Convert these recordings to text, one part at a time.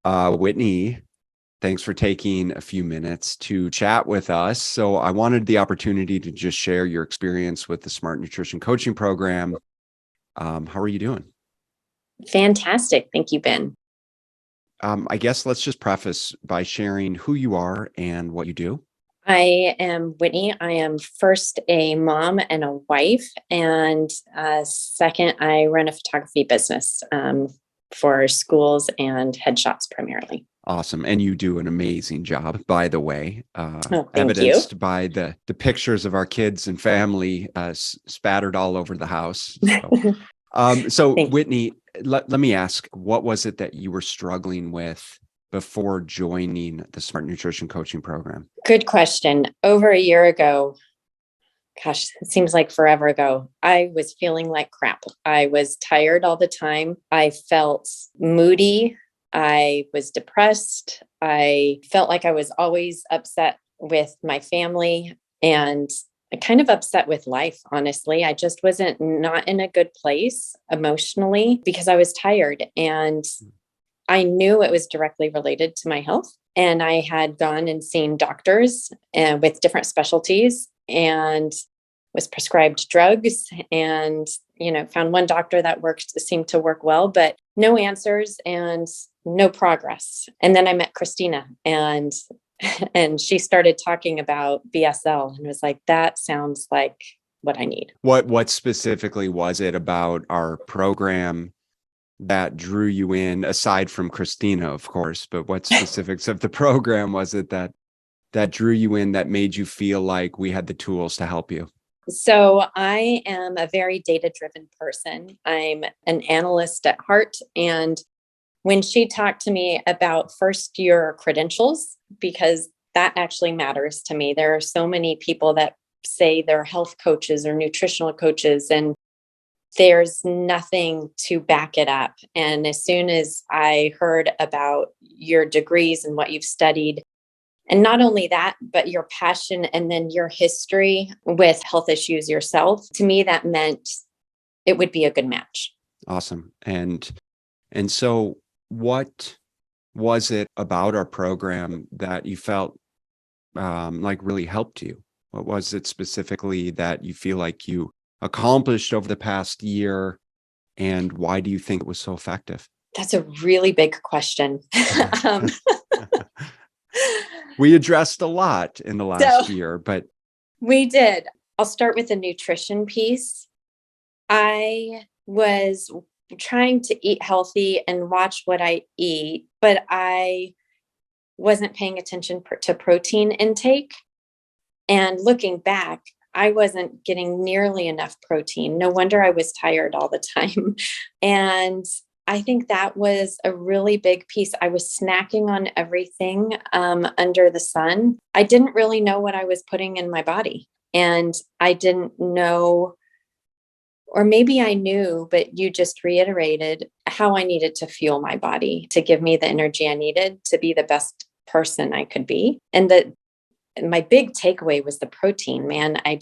Whitney, thanks for taking a few minutes to chat with us. So I wanted the opportunity to just share your experience with the Smart Nutrition Coaching Program. How are you doing? Fantastic. Thank you, Ben. I guess let's just preface by sharing who you are and what you do. I am Whitney. I am first a mom and a wife. And second, I run a photography business for schools and headshots primarily. Awesome. And you do an amazing job, by the way, Oh, thank you. evidenced by the pictures of our kids and family spattered all over the house. So Thank you. Whitney, let me ask, what was it that you were struggling with before joining the Smart Nutrition Coaching Program? Good question. Over a year ago, gosh, it seems like forever ago, I was feeling like crap. I was tired all the time. I felt moody. I was depressed. I felt like I was always upset with my family and kind of upset with life, honestly. I just wasn't not in a good place emotionally because I was tired and I knew it was directly related to my health. And I had gone and seen doctors with different specialties and was prescribed drugs and, found one doctor that seemed to work well, but no answers and no progress. And then I met Christina and she started talking about BSL and was like, that sounds like what I need. What specifically was it about our program that drew you in, aside from Christina, of course, but what specifics of the program was it that drew you in, that made you feel like we had the tools to help you? So I am a very data-driven person. I'm an analyst at heart. And when she talked to me about first year credentials, because that actually matters to me, there are so many people that say they're health coaches or nutritional coaches, and there's nothing to back it up. And as soon as I heard about your degrees and what you've studied, and not only that, but your passion and then your history with health issues yourself, to me, that meant it would be a good match. Awesome. And so what was it about our program that you felt like really helped you? What was it specifically that you feel like you accomplished over the past year, and why do you think it was so effective? That's a really big question. um, We addressed a lot in the last so year, but we did. I'll start with the nutrition piece. I was trying to eat healthy and watch what I eat, but I wasn't paying attention to protein intake. And looking back, I wasn't getting nearly enough protein. No wonder I was tired all the time. And I think that was a really big piece. I was snacking on everything under the sun. I didn't really know what I was putting in my body. And I didn't know, or maybe I knew, but you just reiterated how I needed to fuel my body to give me the energy I needed to be the best person I could be. And my big takeaway was the protein, man. I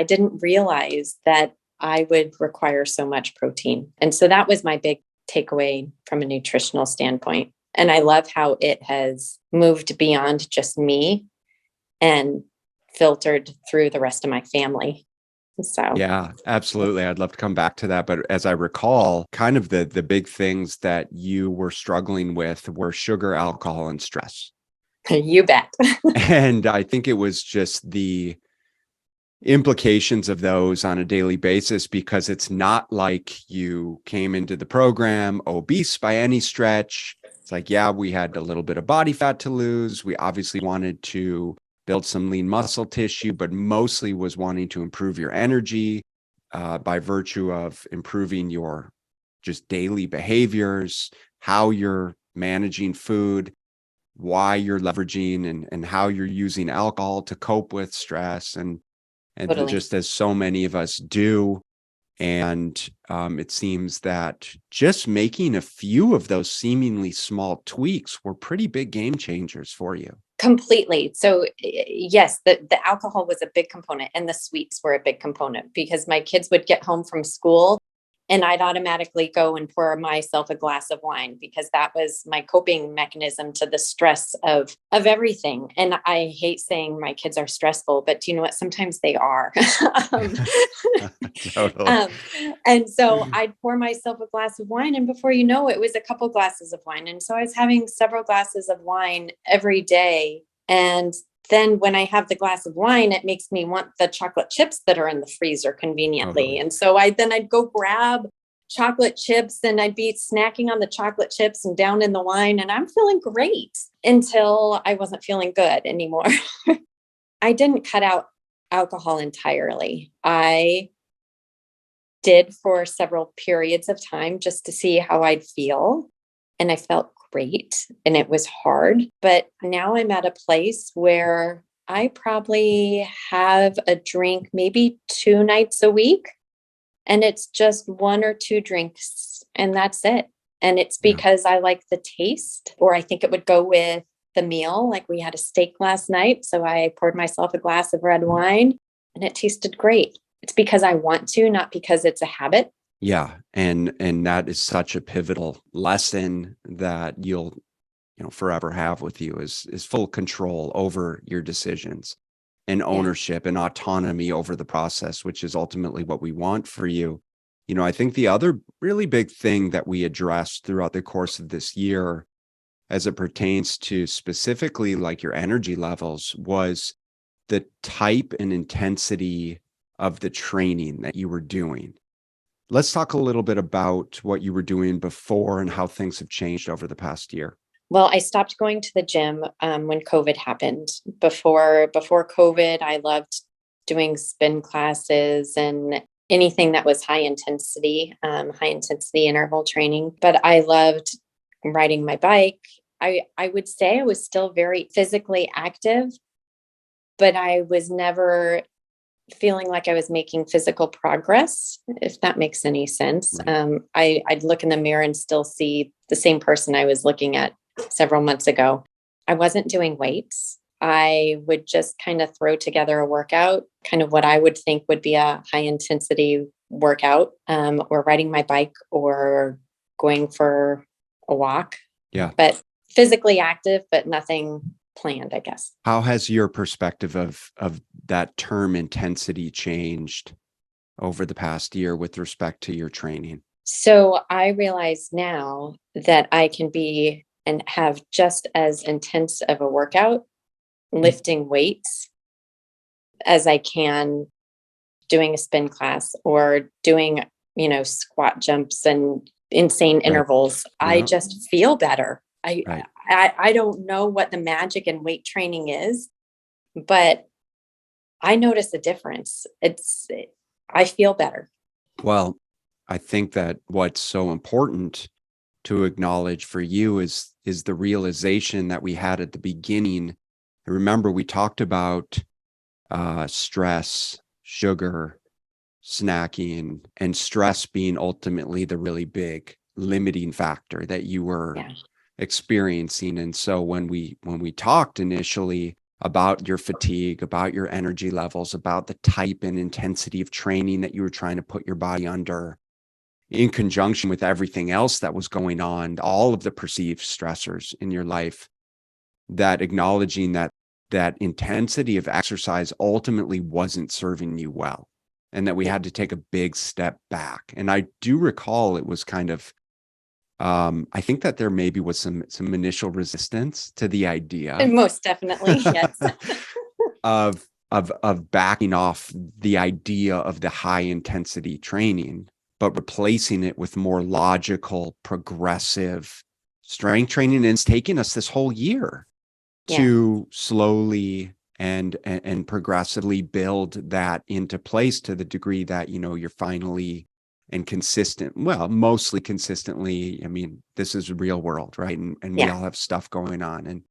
didn't realize that I would require so much protein. And so that was my big takeaway from a nutritional standpoint. And I love how it has moved beyond just me and filtered through the rest of my family. So yeah, absolutely. I'd love to come back to that. But as I recall, kind of the big things that you were struggling with were sugar, alcohol, and stress. you bet. And I think it was just the implications of those on a daily basis, because it's not like you came into the program obese by any stretch. It's like, yeah, we had a little bit of body fat to lose. We obviously wanted to build some lean muscle tissue, but mostly was wanting to improve your energy by virtue of improving your just daily behaviors, how you're managing food, why you're leveraging and how you're using alcohol to cope with stress, and Totally. just as so many of us do. And it seems that just making a few of those seemingly small tweaks were pretty big game changers for you. Completely. So yes, the alcohol was a big component and the sweets were a big component because my kids would get home from school and I'd automatically go and pour myself a glass of wine because that was my coping mechanism to the stress of everything. And I hate saying my kids are stressful, but do you know what? Sometimes they are. um, Totally. um, and so I'd pour myself a glass of wine, and before you know it, was a couple glasses of wine. And so I was having several glasses of wine every day. And then when I have the glass of wine, it makes me want the chocolate chips that are in the freezer conveniently. Totally. And so I'd go grab chocolate chips and I'd be snacking on the chocolate chips and down in the wine, and I'm feeling great until I wasn't feeling good anymore. I didn't cut out alcohol entirely. I did for several periods of time just to see how I'd feel. And I felt great and it was hard. But now I'm at a place where I probably have a drink maybe 2 nights a week. And it's just 1 or 2 drinks and that's it. And it's Yeah. because I like the taste, or I think it would go with the meal. Like we had a steak last night. So I poured myself a glass of red wine and it tasted great. It's because I want to, not because it's a habit. Yeah. And that is such a pivotal lesson that you'll, forever have with you is full control over your decisions and Yeah. ownership and autonomy over the process, which is ultimately what we want for you. I think the other really big thing that we addressed throughout the course of this year as it pertains to specifically like your energy levels was the type and intensity of the training that you were doing. Let's talk a little bit about what you were doing before and how things have changed over the past year. Well, I stopped going to the gym when COVID happened. Before COVID, I loved doing spin classes and anything that was high intensity interval training. But I loved riding my bike. I would say I was still very physically active, but I was never feeling like I was making physical progress, if that makes any sense. Right. I'd look in the mirror and still see the same person I was looking at several months ago. I wasn't doing weights. I would just kind of throw together a workout, kind of what I would think would be a high intensity workout, or riding my bike or going for a walk. Yeah. But physically active, but nothing planned, I guess. How has your perspective of that term intensity changed over the past year with respect to your training? So I realize now that I can be and have just as intense of a workout lifting weights as I can doing a spin class or doing, squat jumps and insane Right. intervals. I Yeah. just feel better. Right. I don't know what the magic in weight training is, but I notice a difference. I feel better. Well, I think that what's so important to acknowledge for you is the realization that we had at the beginning. Remember, we talked about stress, sugar, snacking, and stress being ultimately the really big limiting factor that you were Yeah. experiencing. And so when we talked initially about your fatigue, about your energy levels, about the type and intensity of training that you were trying to put your body under, in conjunction with everything else that was going on, all of the perceived stressors in your life, that acknowledging that intensity of exercise ultimately wasn't serving you well, and that we had to take a big step back. And I do recall it was kind of, I think that there maybe was some initial resistance to the idea And most definitely, yes. of backing off the idea of the high intensity training, but replacing it with more logical, progressive strength training. And it's taken us this whole year Yeah. to slowly and progressively build that into place to the degree that, you're finally and mostly consistently. I mean, this is a real world, right? And we Yeah. all have stuff going on.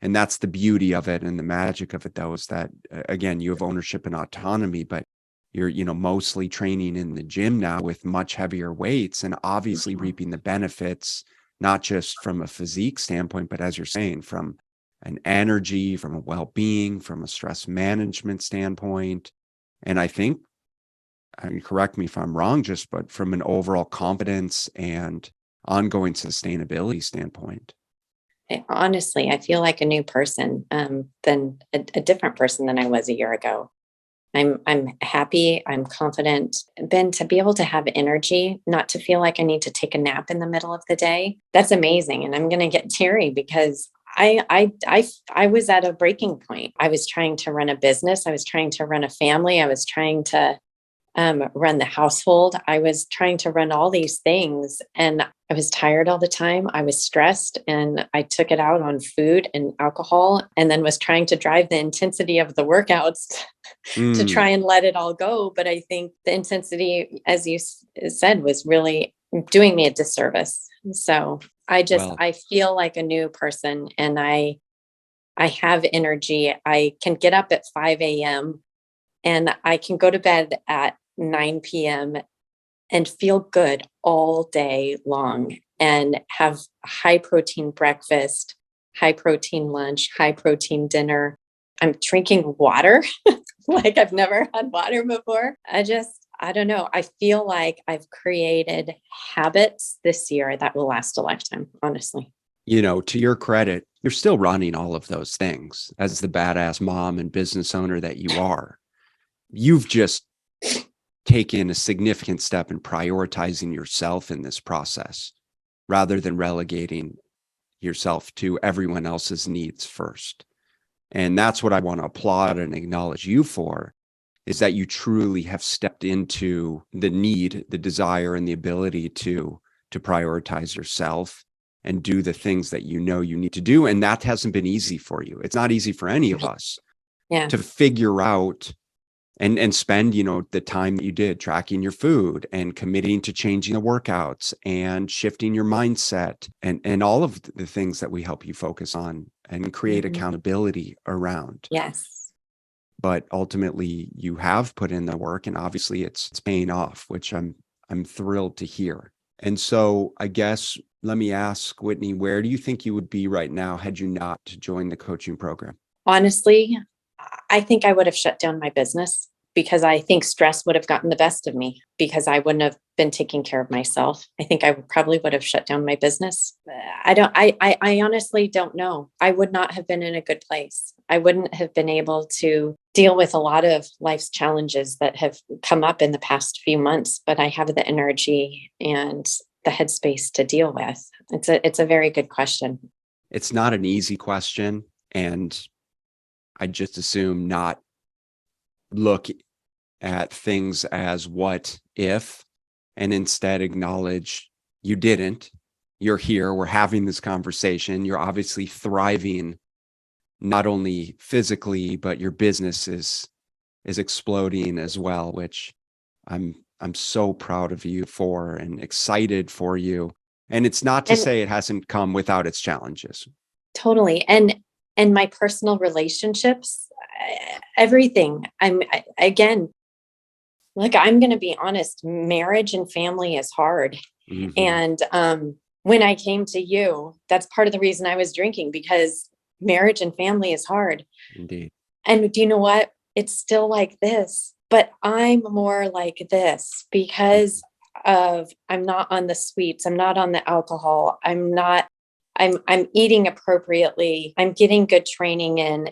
And that's the beauty of it. And the magic of it, though, is that, again, you have ownership and autonomy, but you're, mostly training in the gym now with much heavier weights and obviously reaping the benefits, not just from a physique standpoint, but as you're saying, from an energy, from a well-being, from a stress management standpoint. And I think I mean, correct me if I'm wrong, just but from an overall confidence and ongoing sustainability standpoint. Honestly, I feel like a new person, than a different person than I was a year ago. I'm happy, I'm confident. Ben, to be able to have energy, not to feel like I need to take a nap in the middle of the day, that's amazing. And I'm going to get teary because I was at a breaking point. I was trying to run a business. I was trying to run a family. I was trying to run the household. I was trying to run all these things and I was tired all the time. I was stressed and I took it out on food and alcohol and then was trying to drive the intensity of the workouts to try Mm, and let it all go. But I think the intensity, as you said, was really doing me a disservice. So well, I feel like a new person and I have energy. I can get up at 5 a.m. and I can go to bed at 9 p.m. and feel good all day long and have high protein breakfast, high protein lunch, high protein dinner. I'm drinking water like I've never had water before. I don't know. I feel like I've created habits this year that will last a lifetime, honestly. to your credit, you're still running all of those things as the badass mom and business owner that you are. You've just taken a significant step in prioritizing yourself in this process rather than relegating yourself to everyone else's needs first. And that's what I want to applaud and acknowledge you for, is that you truly have stepped into the need, the desire, and the ability to prioritize yourself and do the things that you know you need to do. And that hasn't been easy for you. It's not easy for any of us Yeah. to figure out and spend, the time that you did tracking your food and committing to changing the workouts and shifting your mindset and all of the things that we help you focus on and create Mhm. accountability around. Yes. But ultimately you have put in the work and obviously it's paying off, which I'm thrilled to hear. And so I guess let me ask Whitney, where do you think you would be right now had you not joined the coaching program? Honestly, I think I would have shut down my business because I think stress would have gotten the best of me because I wouldn't have been taking care of myself. I think I probably would have shut down my business. I honestly don't know. I would not have been in a good place. I wouldn't have been able to deal with a lot of life's challenges that have come up in the past few months, but I have the energy and the headspace to deal with. It's a very good question. It's not an easy question. And I just assume not look at things as what if, and instead acknowledge you didn't. You're here. We're having this conversation. You're obviously thriving, not only physically, but your business is exploding as well, which I'm so proud of you for and excited for you. And it's not to And say it hasn't come without its challenges. totally. And my personal relationships, everything. Again, look, I'm going to be honest, marriage and family is hard. Mhm. And when I came to you, that's part of the reason I was drinking because marriage and family is hard. Indeed. And do you know what? It's still like this, but I'm more like this because of I'm not on the sweets, I'm not on the alcohol, I'm eating appropriately, I'm getting good training in.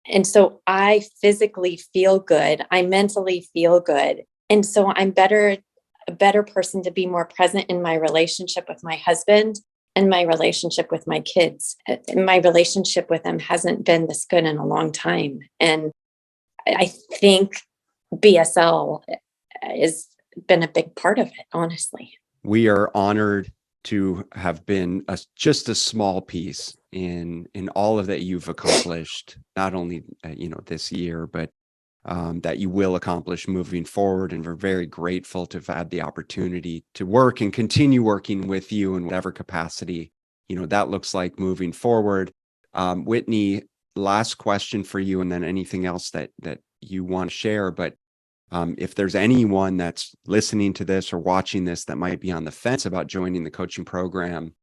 And so I physically feel good, I mentally feel good. And so a better person to be more present in my relationship with my husband and my relationship with my kids. My relationship with them hasn't been this good in a long time. And I think BSL has been a big part of it, honestly. We are honored to have been just a small piece in all of that you've accomplished, not only this year, but that you will accomplish moving forward. And we're very grateful to have had the opportunity to work and continue working with you in whatever capacity that looks like moving forward. Whitney, last question for you, and then anything else that you want to share. But if there's anyone that's listening to this or watching this that might be on the fence about joining the coaching program,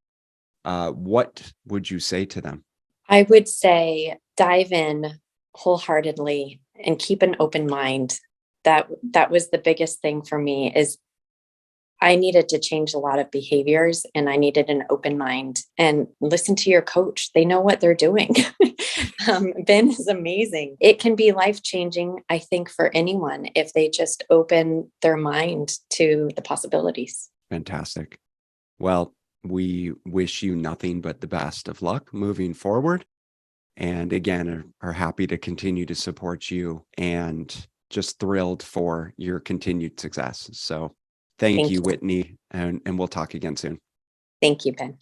what would you say to them? I would say dive in wholeheartedly and keep an open mind. that was the biggest thing for me, is I needed to change a lot of behaviors, and I needed an open mind and listen to your coach. They know what they're doing. Ben is amazing. It can be life changing, I think, for anyone if they just open their mind to the possibilities. Fantastic. Well, we wish you nothing but the best of luck moving forward. And again, are happy to continue to support you, and just thrilled for your continued success. So thank Thank you, you. Whitney, and we'll talk again soon. Thank you, Ben.